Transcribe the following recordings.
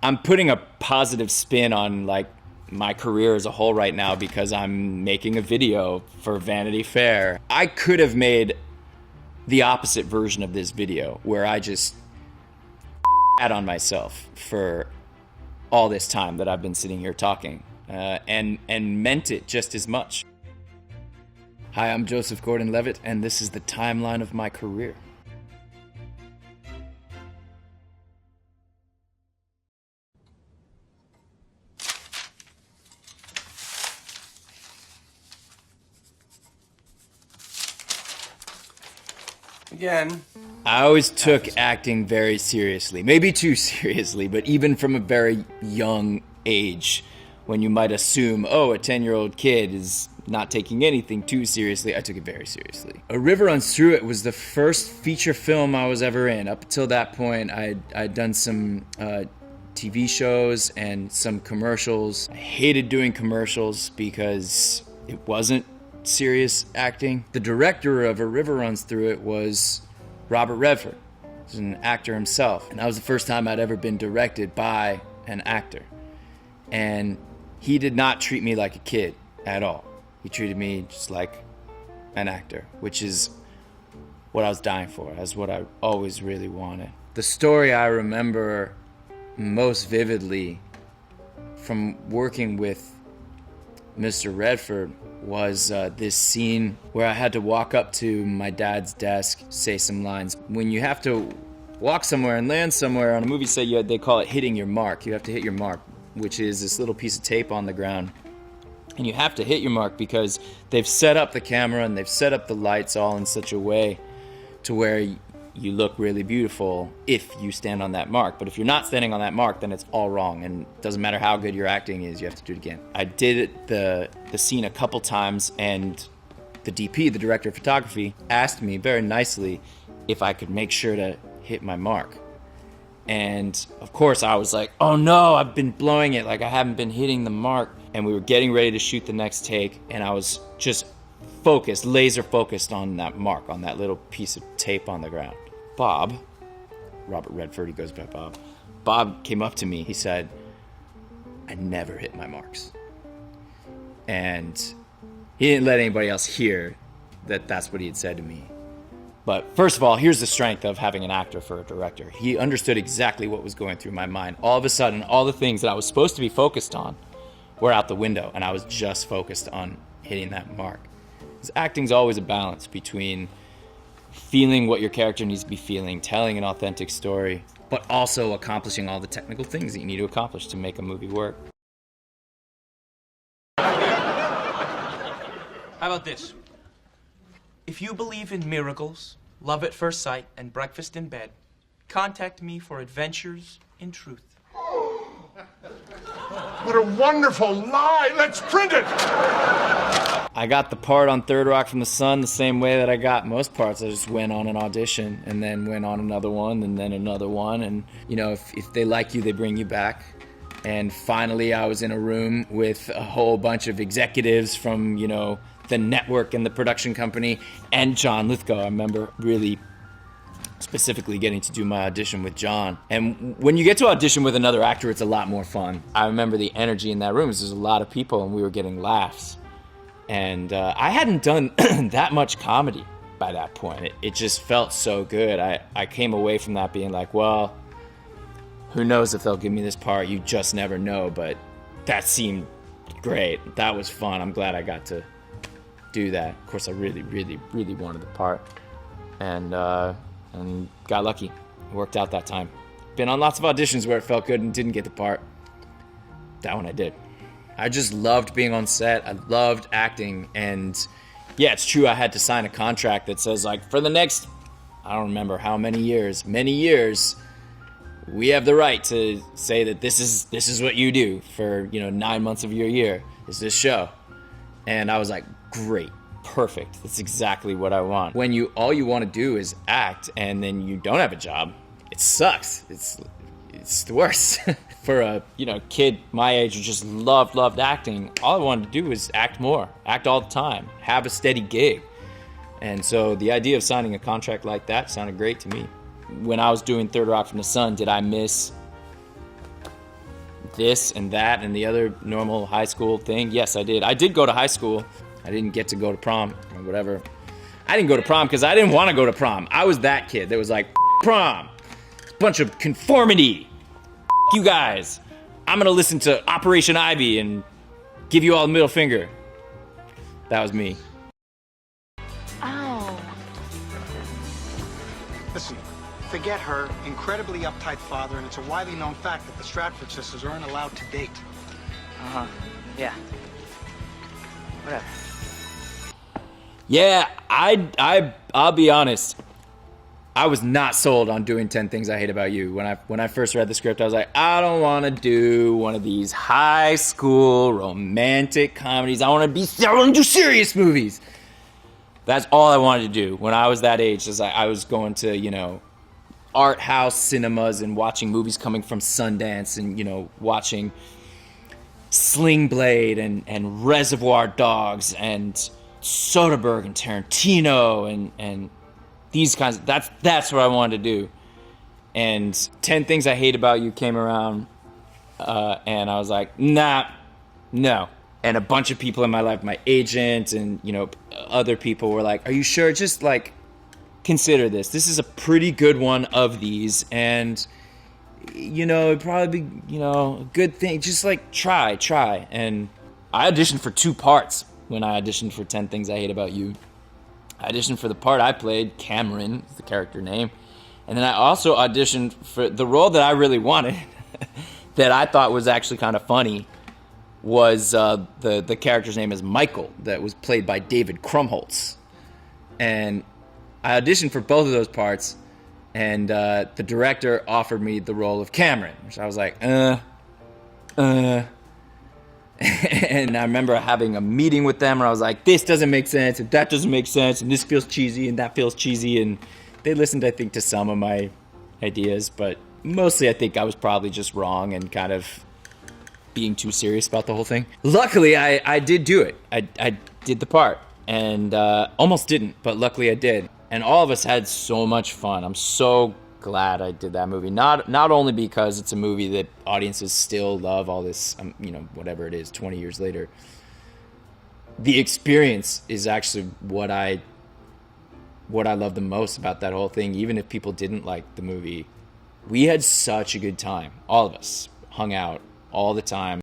I'm putting a positive spin on like my career as a whole right now because I'm making a video for Vanity Fair. I could have made the opposite version of this video where I just on myself for all this time that I've been sitting here talking and meant it just as much. Hi, I'm Joseph Gordon-Levitt, and this is the timeline of my career. Again. I always took acting very seriously, maybe too seriously, but even from a very young age, when you might assume, oh, a 10-year-old kid is not taking anything too seriously, I took it very seriously. A River Runs Through It was the first feature film I was ever in. Up until that point, I'd done some TV shows and some commercials. I hated doing commercials because it wasn't serious acting. The director of A River Runs Through It was Robert Redford. He's an actor himself. And that was the first time I'd ever been directed by an actor. And he did not treat me like a kid at all. He treated me just like an actor, which is what I was dying for. That's what I always really wanted. The story I remember most vividly from working with Mr. Redford was this scene where I had to walk up to my dad's desk, say some lines. When you have to walk somewhere and land somewhere on a movie set, they call it hitting your mark. You have to hit your mark, which is this little piece of tape on the ground. And you have to hit your mark because they've set up the camera and they've set up the lights all in such a way to where you look really beautiful if you stand on that mark. But if you're not standing on that mark, then it's all wrong, and it doesn't matter how good your acting is, you have to do it again. I did the scene a couple times, and the DP, the director of photography, asked me very nicely if I could make sure to hit my mark. And of course I was like, oh no, I've been blowing it, like I haven't been hitting the mark. And we were getting ready to shoot the next take, and I was just focused, laser focused on that mark, on that little piece of tape on the ground. Bob, Robert Redford, he goes by Bob. Bob came up to me, he said, I never hit my marks. And he didn't let anybody else hear that that's what he had said to me. But first of all, here's the strength of having an actor for a director. He understood exactly what was going through my mind. All of a sudden, all the things that I was supposed to be focused on were out the window, and I was just focused on hitting that mark. Because acting's always a balance between feeling what your character needs to be feeling, telling an authentic story, but also accomplishing all the technical things that you need to accomplish to make a movie work. How about this? If you believe in miracles, love at first sight, and breakfast in bed, contact me for adventures in truth. What a wonderful lie! Let's print it! I got the part on Third Rock from the Sun the same way that I got most parts. I just went on an audition and then went on another one and then another one. And, you know, if they like you, they bring you back. And finally, I was in a room with a whole bunch of executives from, you know, the network and the production company and John Lithgow. I remember really specifically getting to do my audition with John. And when you get to audition with another actor, it's a lot more fun. I remember the energy in that room. There's a lot of people and we were getting laughs. And I hadn't done that much comedy by that point. It just felt so good. I came away from that being like, well, who knows if they'll give me this part? You just never know. But that seemed great. That was fun. I'm glad I got to do that. Of course, I really, really, really wanted the part. And got lucky. It worked out that time. Been on lots of auditions where it felt good and didn't get the part. That one I did. I just loved being on set. I loved acting. And yeah, it's true, I had to sign a contract that says, like, for the next, I don't remember how many years, we have the right to say that this is what you do for, you know, 9 months of your year, is this show. And I was like, great, perfect. That's exactly what I want. When all you want to do is act and then you don't have a job, it sucks. It's the worst. For a, you know, kid my age who just loved acting, all I wanted to do was act more, act all the time, have a steady gig. And so the idea of signing a contract like that sounded great to me. When I was doing Third Rock from the Sun, did I miss this and that and the other normal high school thing? Yes, I did. I did go to high school. I didn't get to go to prom or whatever. I didn't go to prom because I didn't want to go to prom. I was that kid that was like, prom. It's a bunch of conformity. You guys. I'm going to listen to Operation Ivy and give you all the middle finger. That was me. Oh. Listen, forget her incredibly uptight father, and it's a widely known fact that the Stratford sisters aren't allowed to date. Uh-huh. Yeah. Whatever. Yeah, I'll be honest. I was not sold on doing 10 Things I Hate About You. When I first read the script, I was like, I don't want to do one of these high school romantic comedies. I want to do serious movies. That's all I wanted to do when I was that age. Is I was going to, you know, art house cinemas and watching movies coming from Sundance and, you know, watching Sling Blade and Reservoir Dogs and Soderbergh and Tarantino and these kinds of, that's what I wanted to do. And 10 Things I Hate About You came around, and I was like, nah, no. And a bunch of people in my life, my agent and, you know, other people were like, are you sure? Just like, consider this. This is a pretty good one of these, and, you know, it'd probably be, you know, a good thing. Just like, try. And I auditioned for 2 parts when I auditioned for 10 Things I Hate About You. I auditioned for the part I played, Cameron is the character name. And then I also auditioned for the role that I really wanted, that I thought was actually kind of funny, was the character's name is Michael, that was played by David Krumholtz. And I auditioned for both of those parts, and the director offered me the role of Cameron, which I was like, And I remember having a meeting with them where I was like, this doesn't make sense, and that doesn't make sense, and this feels cheesy, and that feels cheesy, and they listened, I think, to some of my ideas, but mostly I think I was probably just wrong and kind of being too serious about the whole thing. Luckily, I did do it. I did the part, and almost didn't, but luckily I did. And all of us had so much fun. I'm so glad I did that movie. Not only because it's a movie that audiences still love all this, you know, whatever it is, 20 years later. The experience is actually what I love the most about that whole thing. Even if people didn't like the movie, we had such a good time. All of us hung out all the time.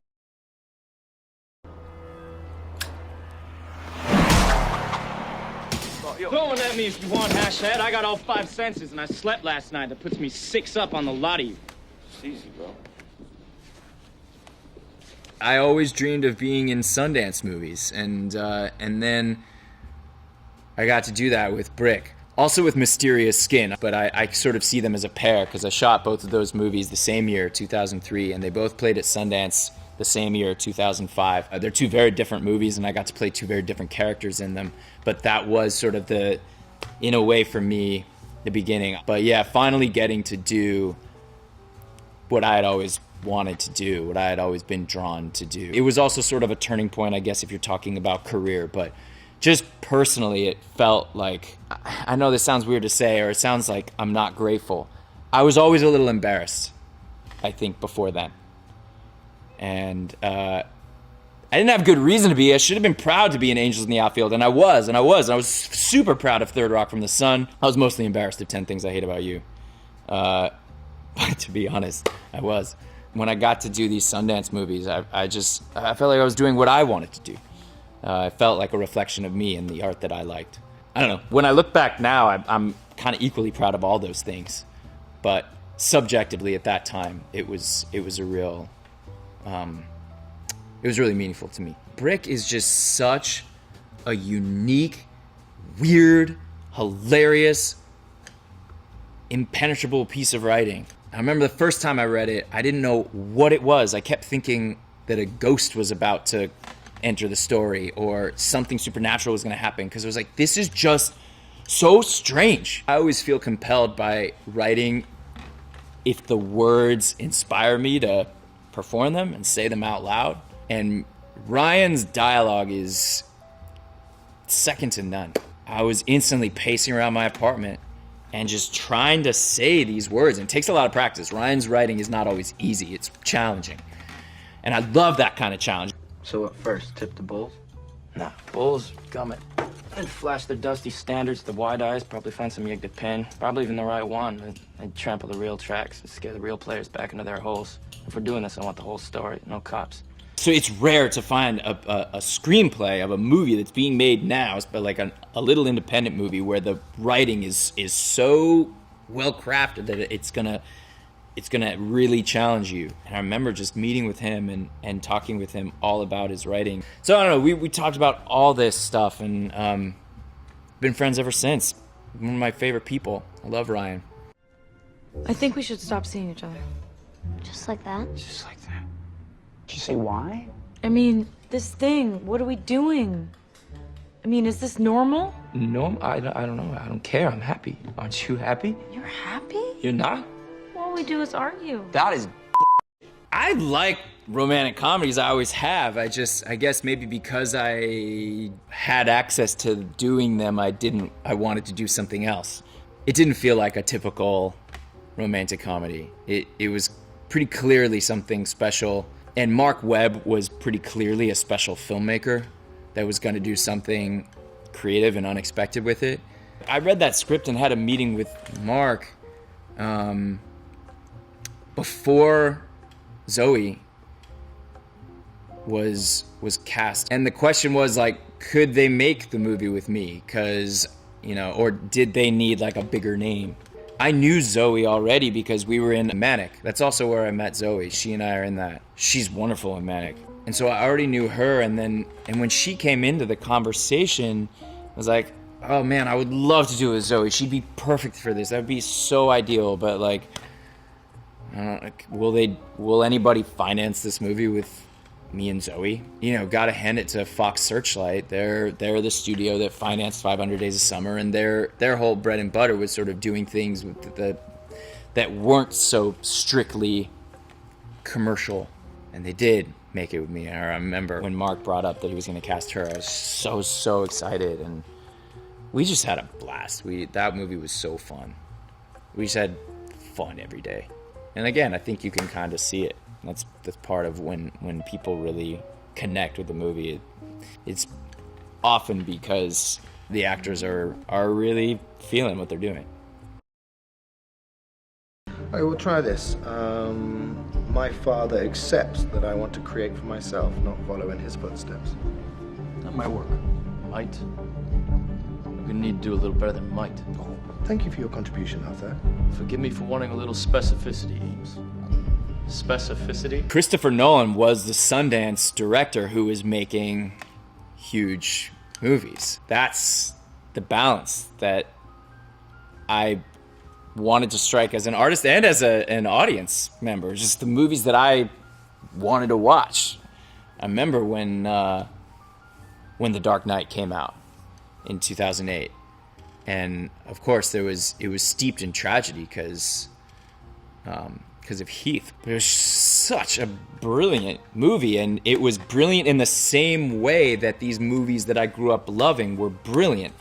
Throwing at me if you want, Hashhead. I got all 5 senses, and I slept last night. That puts me 6 up on the lot of you. It's easy, bro. I always dreamed of being in Sundance movies, and then I got to do that with Brick. Also with Mysterious Skin, but I sort of see them as a pair because I shot both of those movies the same year, 2003, and they both played at Sundance the same year, 2005. They're 2 very different movies, and I got to play 2 very different characters in them. But that was sort of in a way for me, the beginning. But yeah, finally getting to do what I had always wanted to do, what I had always been drawn to do. It was also sort of a turning point, I guess, if you're talking about career. But just personally, it felt like, I know this sounds weird to say, or it sounds like I'm not grateful. I was always a little embarrassed, I think, before then. And I didn't have good reason to be. I should have been proud to be in Angels in the Outfield, and I was. I was super proud of Third Rock from the Sun. I was mostly embarrassed of 10 Things I Hate About You. But to be honest, I was. When I got to do these Sundance movies, I felt like I was doing what I wanted to do. It felt like a reflection of me and the art that I liked. I don't know. When I look back now, I'm kind of equally proud of all those things. But subjectively, at that time, it was a real... it was really meaningful to me. Brick is just such a unique, weird, hilarious, impenetrable piece of writing. I remember the first time I read it, I didn't know what it was. I kept thinking that a ghost was about to enter the story or something supernatural was going to happen, because it was like, this is just so strange. I always feel compelled by writing if the words inspire me to perform them and say them out loud. And Ryan's dialogue is second to none. I was instantly pacing around my apartment and just trying to say these words. And it takes a lot of practice. Ryan's writing is not always easy. It's challenging. And I love that kind of challenge. So what first? Tip the bulls? Nah, bulls, gummit. I'd flash their dusty standards, the wide eyes, probably find some yig to pin. Probably even the right one. I'd trample the real tracks and scare the real players back into their holes. If we're doing this, I want the whole story, no cops. So it's rare to find a screenplay of a movie that's being made now, but like a little independent movie where the writing is so well crafted that it's gonna really challenge you. And I remember just meeting with him and talking with him all about his writing. So I don't know, we talked about all this stuff and been friends ever since. One of my favorite people. I love Ryan. I think we should stop seeing each other. Just like that? Just like that. Did you say why? I mean, this thing, what are we doing? I mean, is this normal? No, I don't know. I don't care. I'm happy. Aren't you happy? You're happy? You're not? All we do is argue. That is I like romantic comedies, I always have. I guess maybe because I had access to doing them, I wanted to do something else. It didn't feel like a typical romantic comedy. It was pretty clearly something special. And Mark Webb was pretty clearly a special filmmaker that was going to do something creative and unexpected with it. I read that script and had a meeting with Mark before Zoe was cast. And the question was like, could they make the movie with me? Cause, or did they need like a bigger name? I knew Zoe already because we were in Manic. That's also where I met Zoe. She and I are in that. She's wonderful in Manic. And so I already knew her, and when she came into the conversation, I was like, oh man, I would love to do it with Zoe. She'd be perfect for this. That would be so ideal, but like, will anybody finance this movie with me and Zoe? Gotta hand it to Fox Searchlight. They're the studio that financed 500 Days of Summer, and their whole bread and butter was sort of doing things with that weren't so strictly commercial, and they did make it with me. And I remember when Mark brought up that he was going to cast her, I was so excited, and we just had a blast. That movie was so fun. We just had fun every day. And again, I think you can kind of see it. That's part of when people really connect with the movie. It's often because the actors are really feeling what they're doing. I will try this. My father accepts that I want to create for myself, not follow in his footsteps. That might work. Might. We're gonna need to do a little better than might. Oh, thank you for your contribution, Arthur. Forgive me for wanting a little specificity, Ames. Specificity? Christopher Nolan was the Sundance director who was making huge movies. That's the balance that I wanted to strike as an artist and as an audience member. Just the movies that I wanted to watch. I remember when The Dark Knight came out in 2008, and of course it was steeped in tragedy because of Heath. But it was such a brilliant movie, and it was brilliant in the same way that these movies that I grew up loving were brilliant.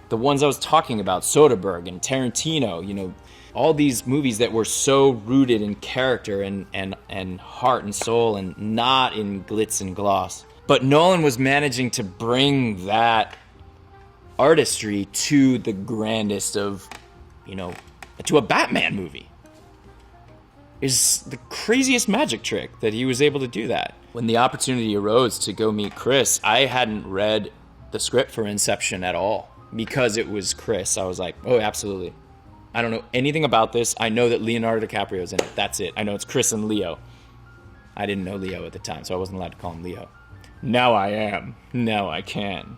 The ones I was talking about, Soderbergh and Tarantino, all these movies that were so rooted in character and heart and soul and not in glitz and gloss. But Nolan was managing to bring that artistry to the grandest of, to a Batman movie. Is the craziest magic trick that he was able to do that. When the opportunity arose to go meet Chris, I hadn't read the script for Inception at all. Because it was Chris, I was like, oh, absolutely. I don't know anything about this. I know that Leonardo DiCaprio's in it. That's it. I know it's Chris and Leo. I didn't know Leo at the time, so I wasn't allowed to call him Leo. Now I am. Now I can.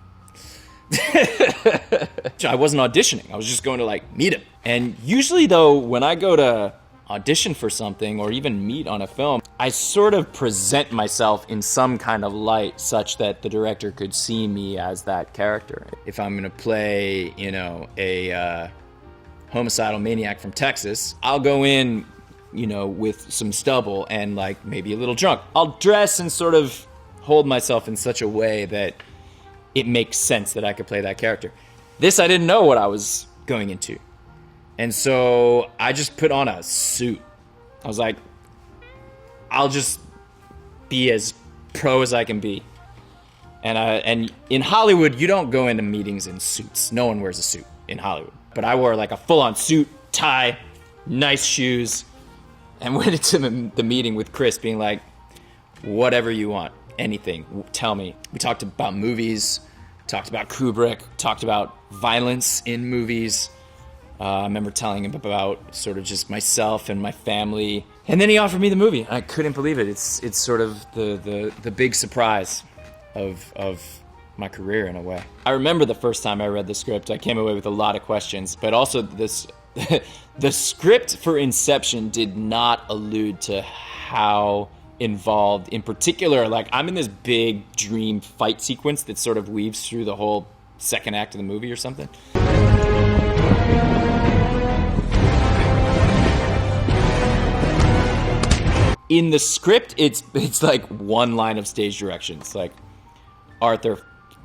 I wasn't auditioning. I was just going to meet him. And usually though, when I go to audition for something or even meet on a film, I sort of present myself in some kind of light such that the director could see me as that character. If I'm gonna play, a homicidal maniac from Texas, I'll go in, with some stubble and maybe a little drunk. I'll dress and sort of hold myself in such a way that it makes sense that I could play that character. This, I didn't know what I was going into. And so I just put on a suit. I was like, I'll just be as pro as I can be. And in Hollywood, you don't go into meetings in suits. No one wears a suit in Hollywood. But I wore like a full-on suit, tie, nice shoes, and went into the meeting with Chris being like, whatever you want, anything, tell me. We talked about movies, talked about Kubrick, talked about violence in movies. I remember telling him about sort of just myself and my family. And then he offered me the movie. I couldn't believe it. It's sort of the big surprise of my career in a way. I remember the first time I read the script, I came away with a lot of questions, but also the script for Inception did not allude to how involved, in particular, like I'm in this big dream fight sequence that sort of weaves through the whole second act of the movie or something. In the script, it's like one line of stage directions, like Arthur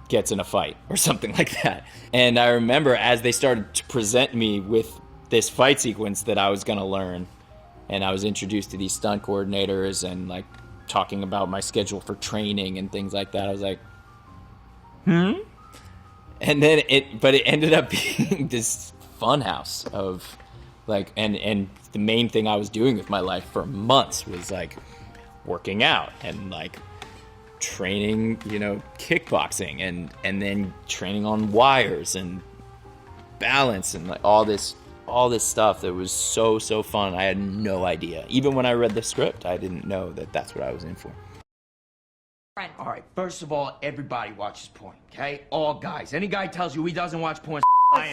gets in a fight or something like that. And I remember as they started to present me with this fight sequence that I was gonna learn, and I was introduced to these stunt coordinators and like talking about my schedule for training and things like that, I was like, And then it ended up being this funhouse of like, and the main thing I was doing with my life for months was like working out and like training, kickboxing and then training on wires and balance and like all this stuff that was so fun. I had no idea. Even when I read the script, I didn't know that that's what I was in for. All right, first of all, everybody watches porn, okay? All guys. Any guy tells you he doesn't watch porn,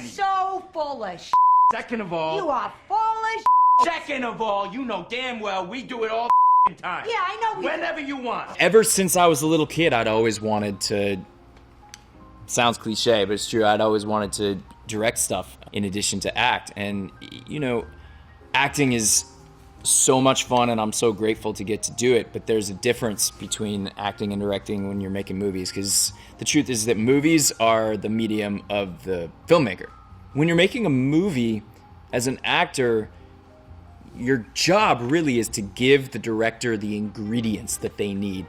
So full of shit. Second of all... You are full of shit. Second of all, you know damn well we do it all the time. Yeah, I know we Whenever you want. Ever since I was a little kid, I'd always wanted to... Sounds cliche, but it's true. I'd always wanted to direct stuff in addition to act. And, acting is so much fun, and I'm so grateful to get to do it. But there's a difference between acting and directing when you're making movies, because the truth is that movies are the medium of the filmmaker. When you're making a movie, as an actor, your job really is to give the director the ingredients that they need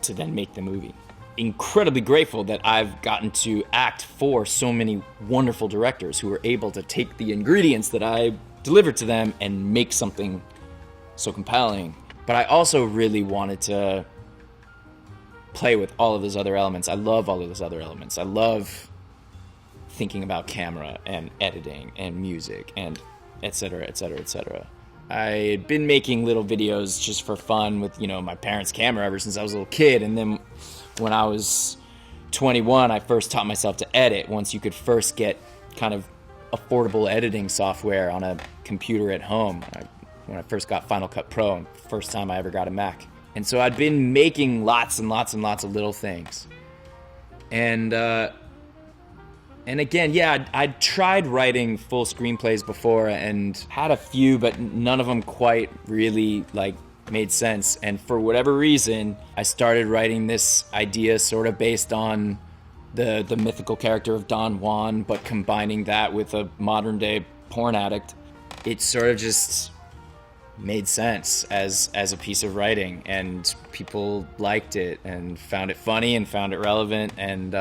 to then make the movie. Incredibly grateful that I've gotten to act for so many wonderful directors who are able to take the ingredients that I deliver to them and make something so compelling. But I also really wanted to play with all of those other elements. I love all of those other elements. I love thinking about camera and editing and music and et cetera, et cetera, et cetera. I'd been making little videos just for fun with, my parents' camera ever since I was a little kid. And then when I was 21, I first taught myself to edit once you could first get kind of affordable editing software on a computer at home. When I first got Final Cut Pro, first time I ever got a Mac. And so I'd been making lots and lots and lots of little things. And again, yeah, I'd tried writing full screenplays before and had a few, but none of them quite really made sense. And for whatever reason, I started writing this idea sort of based on the mythical character of Don Juan, but combining that with a modern day porn addict. It sort of just made sense as a piece of writing, and people liked it and found it funny and found it relevant, and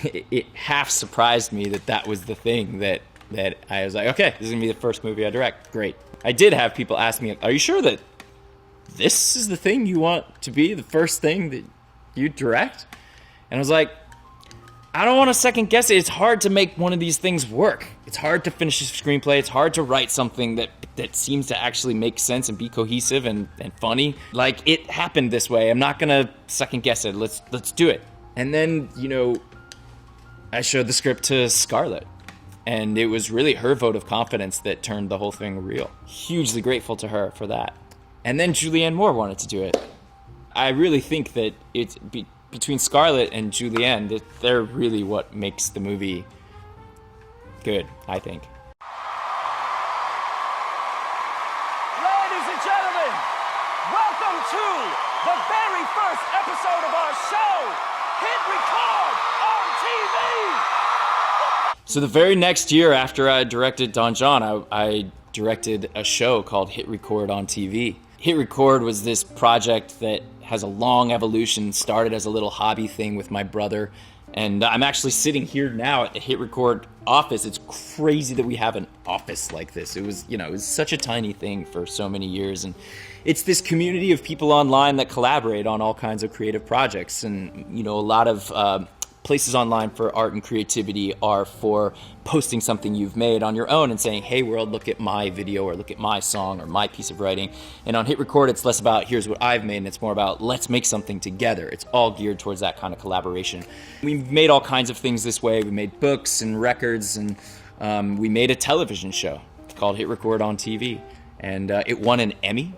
it half surprised me that was the thing that I was like, okay, this is gonna be the first movie I direct. Great. I did have people ask me, are you sure that this is the thing you want to be the first thing that you direct? And I was like, I don't want to second guess it. It's hard to make one of these things work. It's hard to finish a screenplay. It's hard to write something that seems to actually make sense and be cohesive and funny. Like, it happened this way. I'm not gonna second guess it. Let's do it. And then, I showed the script to Scarlett, and it was really her vote of confidence that turned the whole thing real. Hugely grateful to her for that. And then Julianne Moore wanted to do it. I really think that it's between Scarlett and Julianne, that they're really what makes the movie good, I think. Ladies and gentlemen, welcome to the very first episode of our show, Hit Record on TV! So the very next year after I directed Don Jon, I directed a show called Hit Record on TV. Hit Record was this project that has a long evolution. Started as a little hobby thing with my brother. And I'm actually sitting here now at the Hit Record office. It's crazy that we have an office like this. It was, it was such a tiny thing for so many years. And it's this community of people online that collaborate on all kinds of creative projects. And, a lot of places online for art and creativity are for posting something you've made on your own and saying, hey world, look at my video or look at my song or my piece of writing. And on Hit Record, it's less about here's what I've made, and it's more about let's make something together. It's all geared towards that kind of collaboration. We've made all kinds of things this way. We made books and records, and we made a television show called Hit Record on TV. And it won an Emmy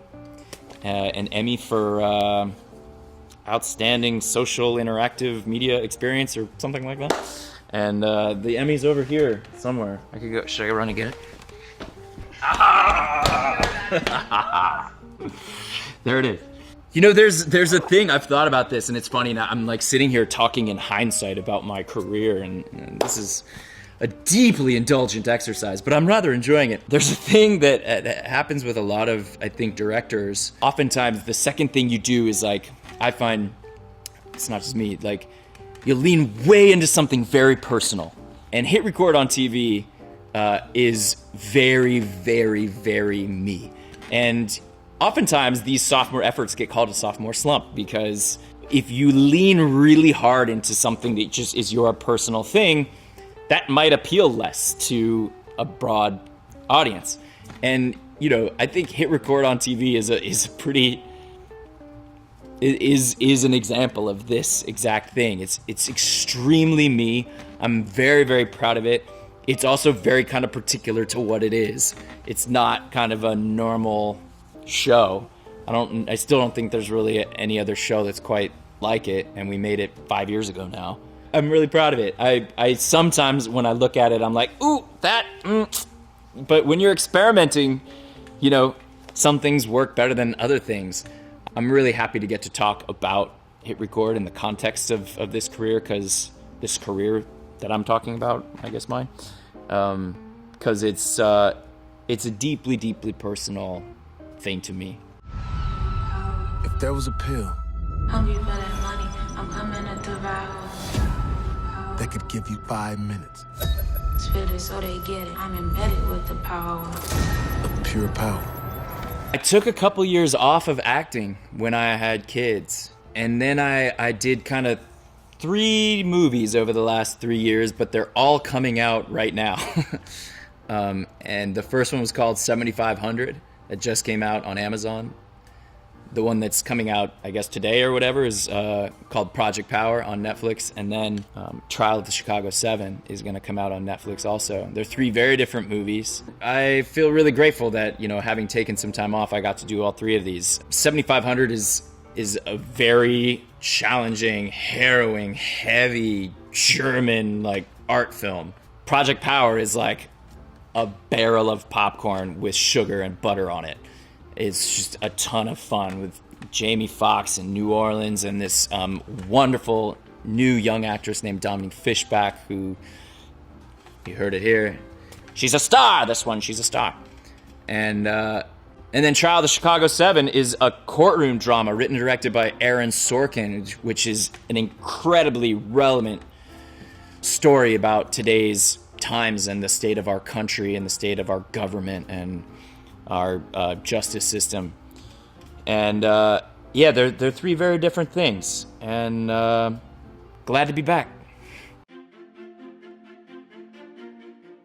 for outstanding social interactive media experience or something like that. And the Emmy's over here somewhere. Should I go run and get it? There it is. There's a thing, I've thought about this, and it's funny now. I'm like sitting here talking in hindsight about my career, and this is a deeply indulgent exercise, but I'm rather enjoying it. There's a thing that happens with a lot of, I think, directors. Oftentimes, the second thing you do is like, I find, it's not just me, like, you lean way into something very personal. And Hit Record on TV is very, very, very me. And oftentimes, these sophomore efforts get called a sophomore slump, because if you lean really hard into something that just is your personal thing, that might appeal less to a broad audience. And, I think Hit Record on TV is an example of this exact thing. It's extremely me. I'm very, very proud of it. It's also very kind of particular to what it is. It's not kind of a normal show. I still don't think there's really any other show that's quite like it, and we made it 5 years ago now. I'm really proud of it. I sometimes when I look at it, I'm like, ooh, but when you're experimenting, some things work better than other things. I'm really happy to get to talk about Hit Record in the context of this career, because this career that I'm talking about, I guess mine, because it's a deeply, deeply personal thing to me. If there was a pill that could give you 5 minutes so they get it. I'm embedded with the power of pure power. I took a couple years off of acting when I had kids, and then I did kind of 3 movies over the last 3 years, but they're all coming out right now. And the first one was called 7500. It just came out on Amazon. The one that's coming out, I guess, today or whatever is called Project Power on Netflix. And then Trial of the Chicago 7 is going to come out on Netflix also. They're 3 very different movies. I feel really grateful that, having taken some time off, I got to do all 3 of these. 7500 is a very challenging, harrowing, heavy German art film. Project Power is like a barrel of popcorn with sugar and butter on it. It's just a ton of fun with Jamie Foxx in New Orleans and this wonderful new young actress named Dominique Fishback, who, you heard it here, she's a star. This one, she's a star. And then Trial of the Chicago 7 is a courtroom drama written and directed by Aaron Sorkin, which is an incredibly relevant story about today's times and the state of our country and the state of our government and our justice system. And they're 3 very different things, and glad to be back.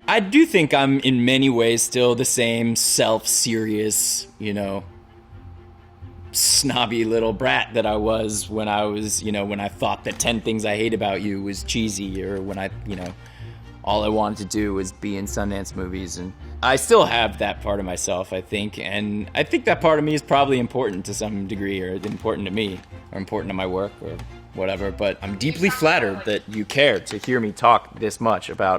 I do think I'm in many ways still the same self-serious, snobby little brat that I was when I thought that 10 Things I Hate About You was cheesy, or when all I wanted to do was be in Sundance movies. And I still have that part of myself, I think. And I think that part of me is probably important to some degree, or important to me, or important to my work, or whatever. But I'm deeply flattered that you care to hear me talk this much about